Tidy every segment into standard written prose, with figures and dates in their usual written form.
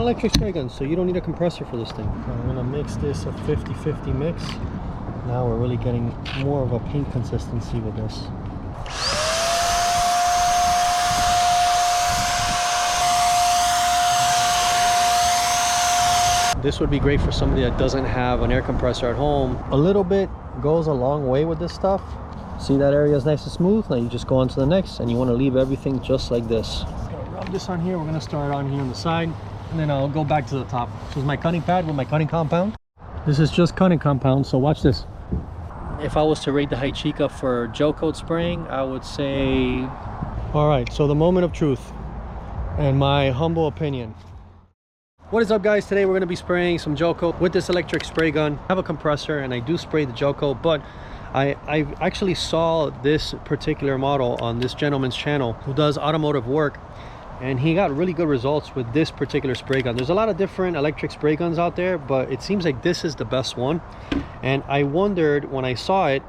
an electric spray gun, so you don't need a compressor for this thing. I'm gonna mix this a 50-50 mix. Now we're really getting more of a paint consistency with this. This would be great for somebody that doesn't have an air compressor at home. A little bit goes a long way with this stuff. See, that area is nice and smooth. Now you just go on to the next, and you want to leave everything just like this. Rub this on here. We're going to start on here on the side, and then I'll go back to the top. This is my cutting pad with my cutting compound. This is just cutting compound, so watch this. If I was to rate the Haichika for gel coat spraying, I would say... All right, so the moment of truth and my humble opinion. What is up, guys? Today we're going to be spraying some gel coat with this electric spray gun. I have a compressor and I do spray the gel coat, but I actually saw this particular model on this gentleman's channel who does automotive work, and he got really good results with this particular spray gun. There's a lot of different electric spray guns out there, but it seems like this is the best one. And I wondered when I saw it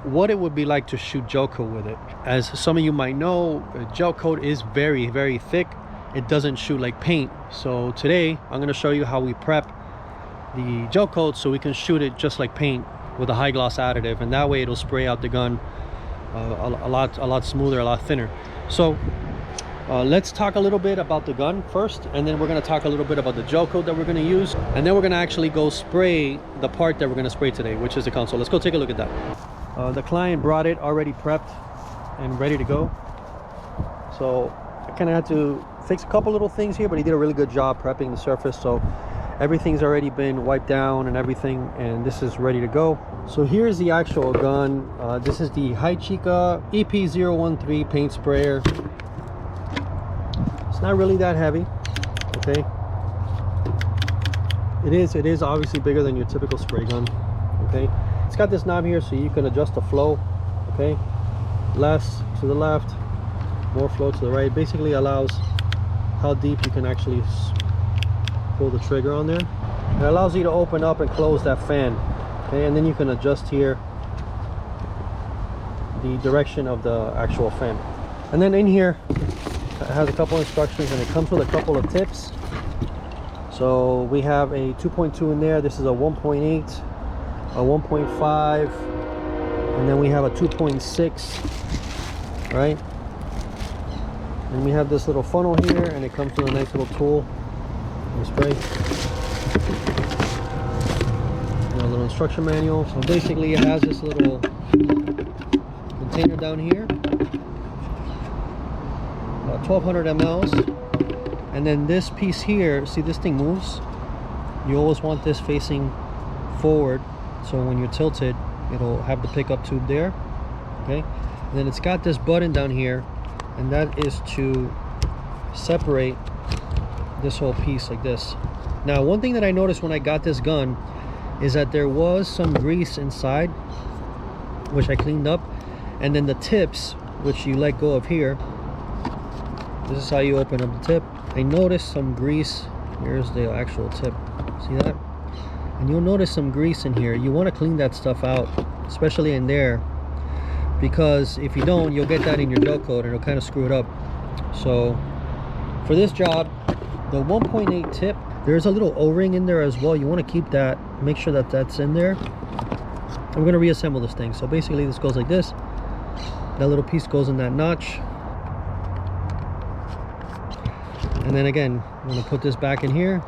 what it would be like to shoot gel coat with it. As some of you might know, gel coat is very, very thick. It doesn't shoot like paint. So today I'm going to show you how we prep the gel coat so we can shoot it just like paint with a high gloss additive, and that way it'll spray out the gun a lot smoother, a lot thinner. So let's talk a little bit about the gun first, and then we're going to talk a little bit about the gel coat that we're going to use, and then we're going to actually go spray the part that we're going to spray today, which is the console. Let's go take a look at that. The client brought it already prepped and ready to go, so I kind of had to fix a couple little things here, but he did a really good job prepping the surface, so everything's already been wiped down and everything, and this is ready to go. So here's the actual gun. This is the Haichika EP013 paint sprayer. It's not really that heavy, okay? It is obviously bigger than your typical spray gun, okay? It's got this knob here so you can adjust the flow, okay? Less to the left, more flow to the right. Basically allows how deep you can actually pull the trigger on there. It allows you to open up and close that fan, okay? And then you can adjust here the direction of the actual fan. And then in here it has a couple instructions, and it comes with a couple of tips. So we have a 2.2 in there. This is a 1.8, a 1.5, and then we have a 2.6, right? And we have this little funnel here, and it comes with a nice little tool and spray. And a little instruction manual. So basically it has this little container down here, about 1200 mLs. And then this piece here, see this thing moves? You always want this facing forward, so when you're tilted, it'll have the pickup tube there, okay? And then it's got this button down here, and that is to separate this whole piece like this. Now, one thing that I noticed when I got this gun is that there was some grease inside, which I cleaned up, and then the tips, which you let go of here, this is how you open up the tip. I noticed some grease. Here's the actual tip, see that? And you'll notice some grease in here. You want to clean that stuff out, especially in there, because if you don't, you'll get that in your gel coat and it'll kind of screw it up. So for this job, the 1.8 tip, there's a little O-ring in there as well. You want to keep that, make sure that that's in there. I'm going to reassemble this thing. So basically this goes like this. That little piece goes in that notch, and then again, I'm going to put this back in here.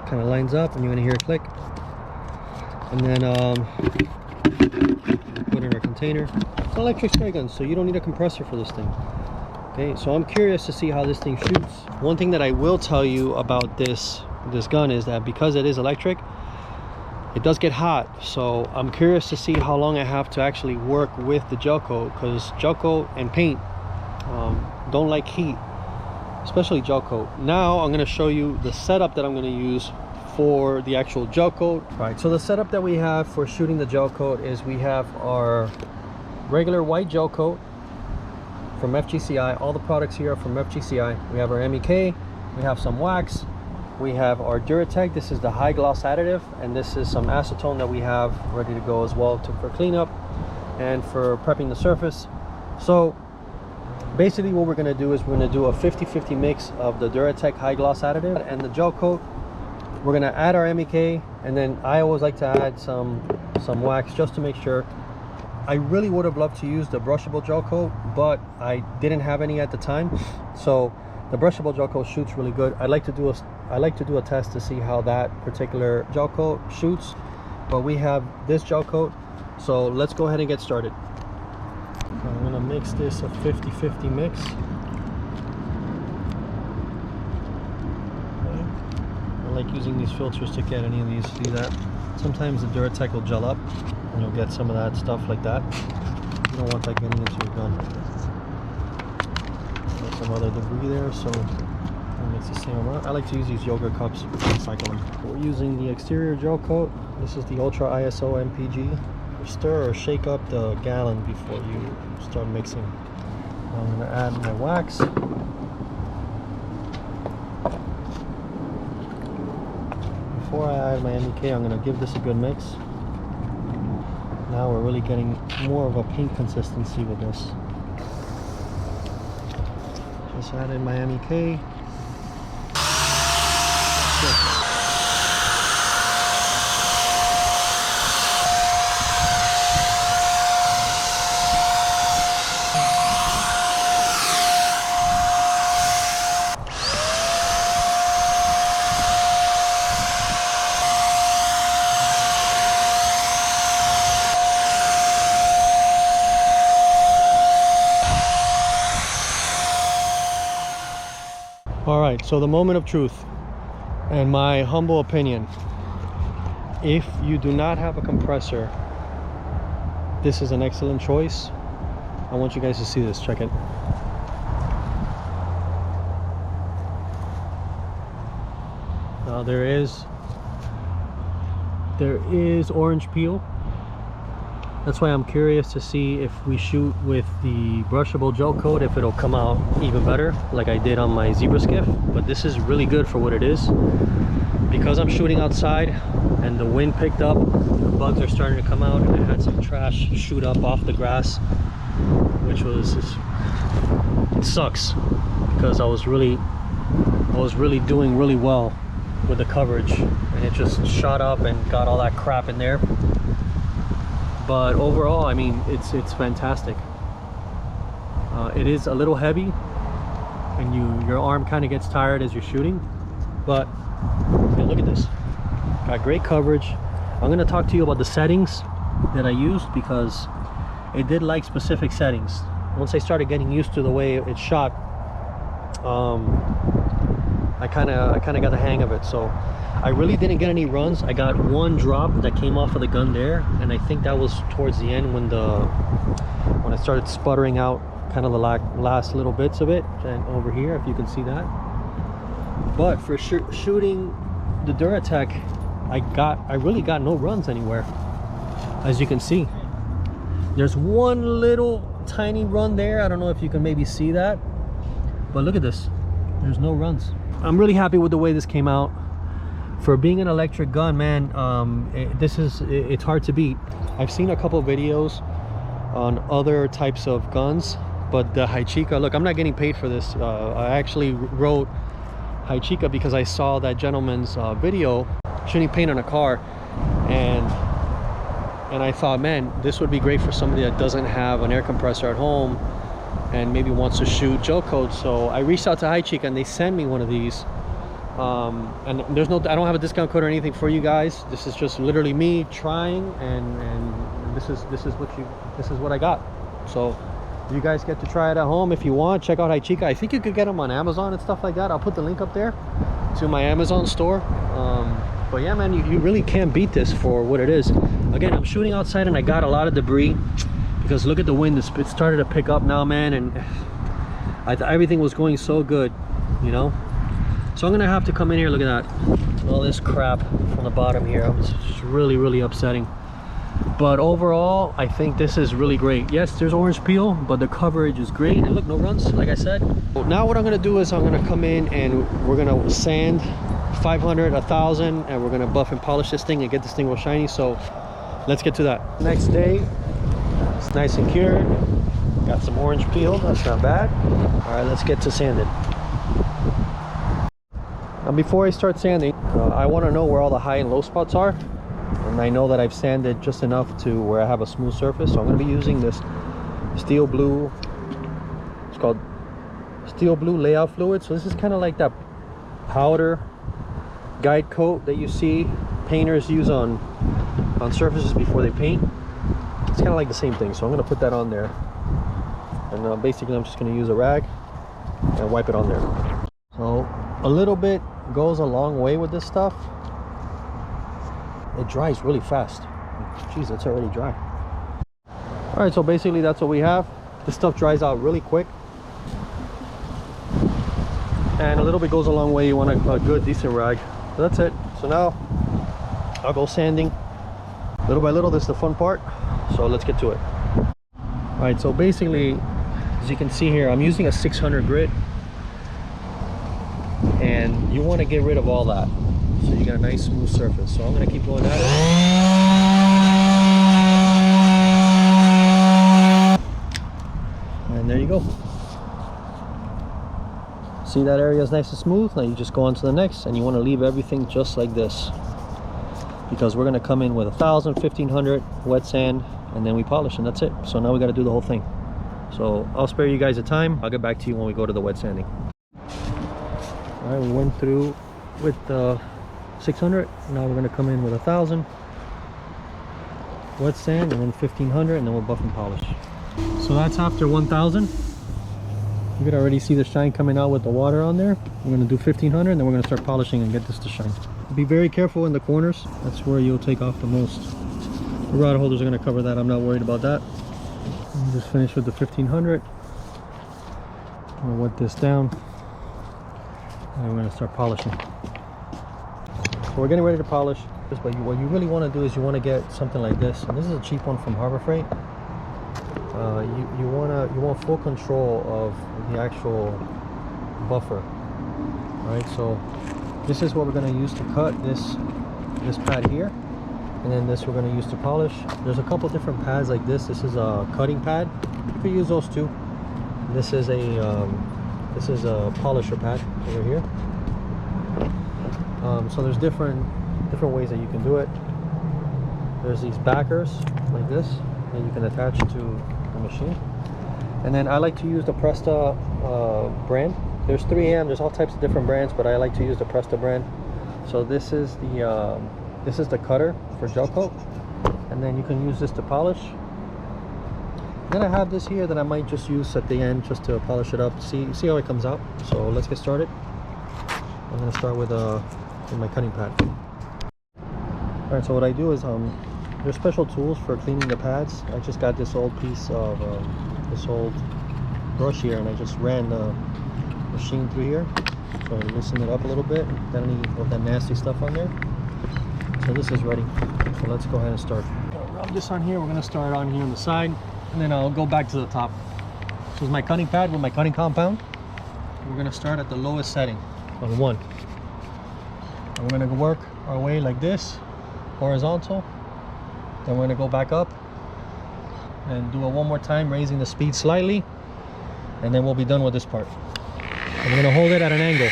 Kind of lines up, and you're going to hear a click. And then put it in our container. It's an electric spray gun, so you don't need a compressor for this thing. Okay, so I'm curious to see how this thing shoots. One thing that I will tell you about this gun is that because it is electric, it does get hot. So I'm curious to see how long I have to actually work with the gel coat, because gel coat and paint don't like heat, especially gel coat. Now I'm going to show you the setup that I'm going to use for the actual gel coat. All right, so the setup that we have for shooting the gel coat is we have our regular white gel coat from FGCI. All the products here are from FGCI. We have our MEK, we have some wax, we have our Duratec. This is the high gloss additive, and this is some acetone that we have ready to go as well for cleanup and for prepping the surface. So Basically what we're going to do is we're going to do a 50-50 mix of the Duratec high gloss additive and the gel coat. We're going to add our MEK, and then I always like to add some wax just to make sure. I really would have loved to use the brushable gel coat, but I didn't have any at the time. So the brushable gel coat shoots really good. I like to do a test to see how that particular gel coat shoots, but we have this gel coat, so let's go ahead and get started. I'm going to mix this a 50-50 mix. Okay. I like using these filters to get any of these. See that? Sometimes the Duratec will gel up and you'll get some of that stuff like that. You don't want that getting into your gun. There's some other debris there, so it makes the same amount. I like to use these yogurt cups to recycle them. We're using the exterior gel coat. This is the Ultra ISO MPG. Stir or shake up the gallon before you start mixing. I'm going to add my wax. Before I add my MEK, I'm going to give this a good mix. Now we're really getting more of a paint consistency with this. Just added my MEK. Alright, so the moment of truth, and my humble opinion, if you do not have a compressor, this is an excellent choice. I want you guys to see this. Check it. Now there is orange peel. That's why I'm curious to see if we shoot with the brushable gel coat, if it'll come out even better like I did on my Zebra Skiff. But this is really good for what it is. Because I'm shooting outside and the wind picked up, the bugs are starting to come out, and I had some trash shoot up off the grass, which was, it sucks because I was really doing really well with the coverage, and it just shot up and got all that crap in there. But overall, I mean, it's fantastic. It is a little heavy, and your arm kind of gets tired as you're shooting. But hey, look at this. Got great coverage. I'm going to talk to you about the settings that I used, because it did like specific settings. Once I started getting used to the way it shot, I kind of got the hang of it. So I really didn't get any runs. I got one drop that came off of the gun there, and I think that was towards the end when I started sputtering out kind of the last little bits of it, and over here if you can see that. But for shooting the Duratec, I really got no runs anywhere. As you can see, there's one little tiny run there. I don't know if you can maybe see that, but look at this, there's no runs. I'm really happy with the way this came out. For being an electric gun, man, it's hard to beat. I've seen a couple of videos on other types of guns, but the Haichika, look, I'm not getting paid for this. I actually wrote Haichika because I saw that gentleman's video shooting paint on a car, and I thought, man, this would be great for somebody that doesn't have an air compressor at home and maybe wants to shoot gel coat. So I reached out to Haichika and they sent me one of these. And I don't have a discount code or anything for you guys. This is just literally me trying, and this is what I got. So you guys get to try it at home if you want. Check out Haichika. I think you could get them on Amazon and stuff like that. I'll put the link up there to my Amazon store. But yeah, man, you really can't beat this for what it is. Again, I'm shooting outside and I got a lot of debris because look at the wind. It started to pick up now, man, and everything was going so good, you know. So I'm gonna have to come in here. Look at that, all this crap from the bottom here. It's just really upsetting. But overall, I think this is really great. Yes, there's orange peel, but the coverage is great. And look, no runs, like I said. Well, now what I'm gonna do is I'm gonna come in and we're gonna sand 500, 1000, and we're gonna buff and polish this thing and get this thing real shiny. So let's get to that. Next day, it's nice and cured. Got some orange peel, that's not bad. All right, let's get to sanding. Now before I start sanding, I want to know where all the high and low spots are. And I know that I've sanded just enough to where I have a smooth surface. So I'm going to be using this steel blue, it's called steel blue layout fluid. So this is kind of like that powder guide coat that you see painters use on surfaces before they paint. It's kind of like the same thing. So I'm going to put that on there. And basically I'm just going to use a rag and wipe it on there. So a little bit goes a long way with this stuff. It dries really fast. Jeez, it's already dry. All right, so basically that's what we have. This stuff dries out really quick. And a little bit goes a long way. You want a good, decent rag. So that's it. So now I'll go sanding. Little by little, this is the fun part. So let's get to it. All right, so basically, as you can see here, I'm using a 600 grit. And you want to get rid of all that so you got a nice smooth surface. So I'm going to keep going at it. And there you go. See, that area is nice and smooth. Now you just go on to the next, and you want to leave everything just like this, because we're going to come in with 1,000, 1,500 wet sand, and then we polish, and that's it. So now we got to do the whole thing. So I'll spare you guys the time. I'll get back to you when we go to the wet sanding. All right, we went through with 600. Now we're going to come in with 1,000 wet sand, and then 1,500, and then we'll buff and polish. So that's after 1,000. You can already see the shine coming out with the water on there. We're going to do 1,500, and then we're going to start polishing and get this to shine. Be very careful in the corners. That's where you'll take off the most. The rod holders are going to cover that. I'm not worried about that. Just finish with the 1,500. I'm going to wet this down. And we're going to start polishing. So we're getting ready to polish this, but what you really want to do is you want to get something like this. And this is a cheap one from Harbor Freight. You want full control of the actual buffer. All right, so this is what we're going to use to cut this pad here, and then this we're going to use to polish. There's a couple different pads like this. This is a cutting pad. You could use those too. This is a polisher pad over here. So there's different ways that you can do it. There's these backers like this that you can attach to the machine. And then I like to use the Presta brand. There's 3M, there's all types of different brands, but I like to use the Presta brand. So this is the cutter for gel coat, and then you can use this to polish. Then I have this here that I might just use at the end just to polish it up. See how it comes out. So let's get started. I'm going to start with my cutting pad. All right, so what I do is there's special tools for cleaning the pads. I just got this old piece of this old brush here, and I just ran the machine through here, so I loosen it up a little bit. Then any of that nasty stuff on there. So this is ready. So let's go ahead and start. Rub this on here. We're going to start on here on the side, and then I'll go back to the top. This is my cutting pad with my cutting compound. We're going to start at the lowest setting on 1. And we're going to work our way like this, horizontal. Then we're going to go back up and do it one more time, raising the speed slightly, and then we'll be done with this part. And we're going to hold it at an angle.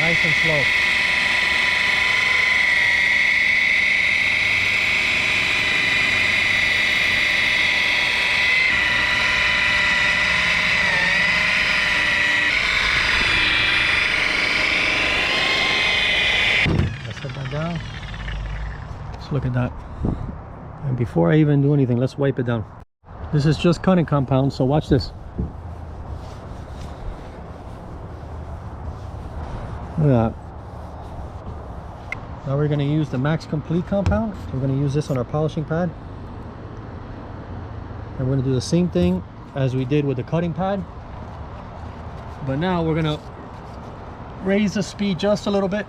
Nice and slow. Down. Let's look at that. And before I even do anything, let's wipe it down. This is just cutting compound, so watch this. Look at that. Now we're going to use the Max Complete compound. We're going to use this on our polishing pad. And we're going to do the same thing as we did with the cutting pad. But now we're going to raise the speed just a little bit.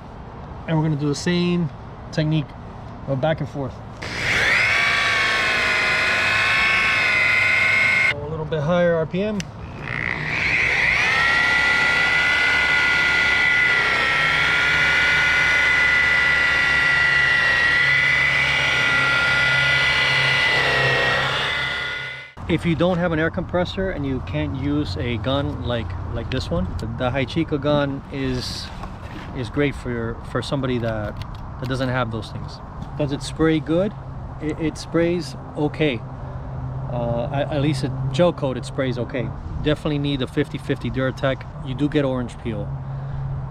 And we're going to do the same technique of back and forth. A little bit higher RPM. If you don't have an air compressor and you can't use a gun like this one, the Haichika gun is great for somebody that doesn't have those things. Does it spray good? It sprays okay. At least a gel coat, it sprays okay. Definitely need the 50/50 Duratec. You do get orange peel.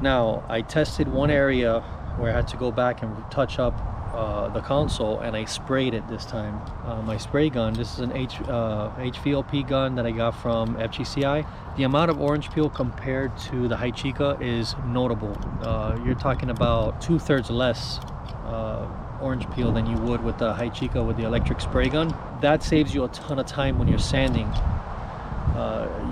Now, I tested one area where I had to go back and touch up the console, and I sprayed it this time. My spray gun, this is an HVLP gun that I got from FGCI. The amount of orange peel compared to the Haichika is notable. You're talking about 2/3 less orange peel than you would with the Haichika with the electric spray gun. That saves you a ton of time when you're sanding.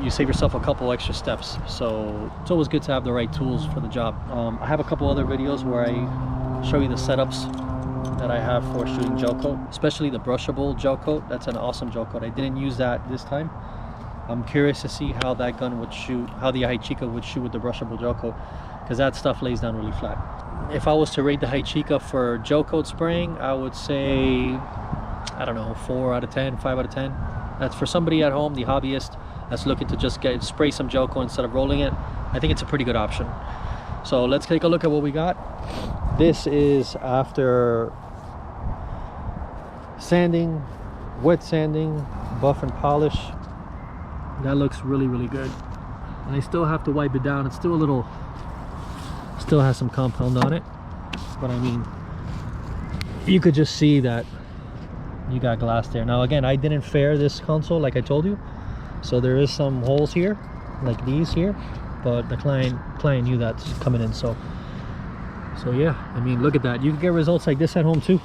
You save yourself a couple extra steps, so it's always good to have the right tools for the job. I have a couple other videos where I show you the setups that I have for shooting gel coat, especially the brushable gel coat. That's an awesome gel coat. I didn't use that this time. I'm curious to see how that gun would shoot, how the Haichika would shoot with the brushable gel coat, because that stuff lays down really flat. If I was to rate the Haichika for gel coat spraying, I would say, I don't know, 4 out of 10, 5 out of 10. That's for somebody at home, the hobbyist that's looking to just spray some gel coat instead of rolling it. I think it's a pretty good option. So let's take a look at what we got. This is after sanding, wet sanding, buff and polish. That looks really, really good. And I still have to wipe it down. It's still a little, still has some compound on it, but I mean, you could just see that you got glass there. Now again, I didn't fair this console like I told you, so there is some holes here like these here, but the client knew that's coming in. So yeah, I mean, look at that. You can get results like this at home too.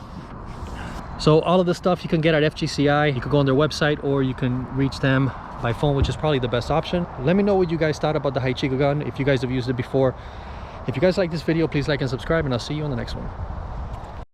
So all of this stuff you can get at FGCI. You can go on their website, or you can reach them by phone, which is probably the best option. Let me know what you guys thought about the Haichika gun, if you guys have used it before. If you guys like this video, please like and subscribe, and I'll see you on the next one.